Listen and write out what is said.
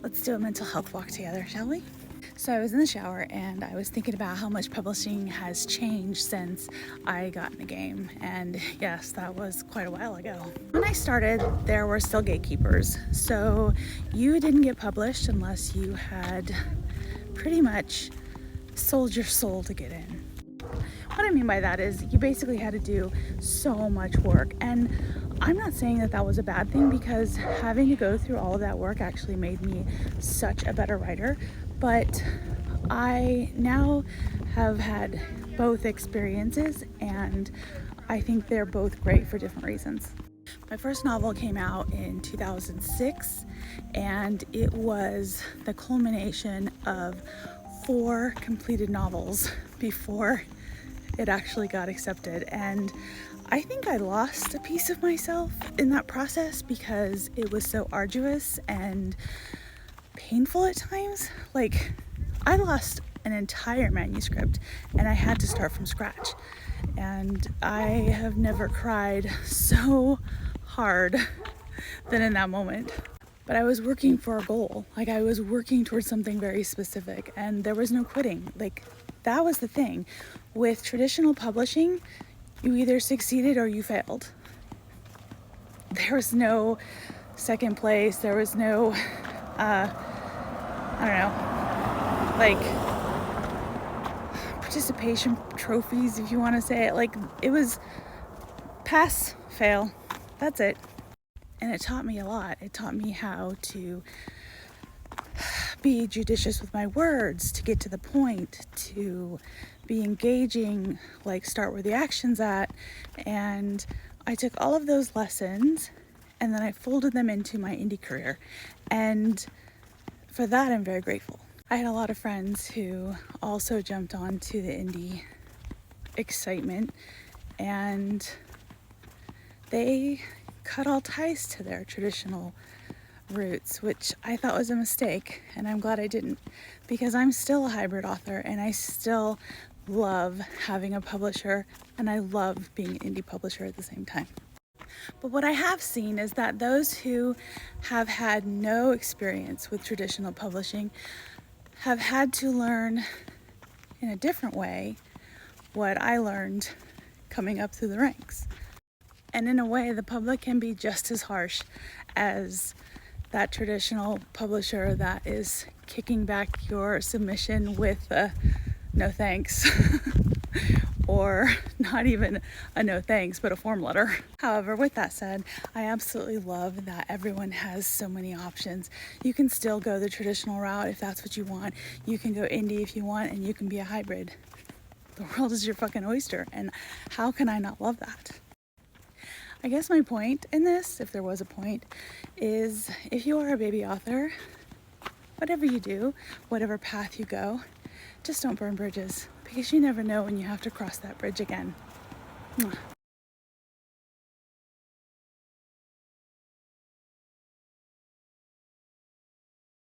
Let's do a mental health walk together, shall we? So I was in the shower and I was thinking about how much publishing has changed since I got in the game. And yes, that was quite a while ago. When I started, there were still gatekeepers. So you didn't get published unless you had pretty much sold your soul to get in. What I mean by that is you basically had to do so much work. And I'm not saying that that was a bad thing, because having to go through all of that work actually made me such a better writer. But I now have had both experiences, and I think they're both great for different reasons. My first novel came out in 2006, and it was the culmination of 4 completed novels before it actually got accepted. And I think I lost a piece of myself in that process because it was so arduous and painful at times. Like, I lost an entire manuscript and I had to start from scratch. And I have never cried so hard than in that moment. But I was working for a goal. Like, I was working towards something very specific, and there was no quitting. Like, that was the thing. With traditional publishing, you either succeeded or you failed. There was no second place. There was no, I don't know, like participation trophies, if you want to say it. Like, it was pass, fail. That's it. And it taught me a lot. It taught me how to be judicious with my words, to get to the point, to be engaging, like start where the action's at. And I took all of those lessons and then I folded them into my indie career. And for that, I'm very grateful. I had a lot of friends who also jumped onto the indie excitement, and they cut all ties to their traditional roots, which I thought was a mistake, and I'm glad I didn't, because I'm still a hybrid author and I still love having a publisher and I love being an indie publisher at the same time. But what I have seen is that those who have had no experience with traditional publishing have had to learn in a different way what I learned coming up through the ranks. And in a way, the public can be just as harsh as that traditional publisher that is kicking back your submission with a no thanks or not even a no thanks, but a form letter. However, with that said, I absolutely love that everyone has so many options. You can still go the traditional route if that's what you want. You can go indie if you want, and you can be a hybrid. The world is your fucking oyster, and how can I not love that? I guess my point in this, if there was a point, is if you are a baby author, whatever you do, whatever path you go, just don't burn bridges, because you never know when you have to cross that bridge again. Mwah.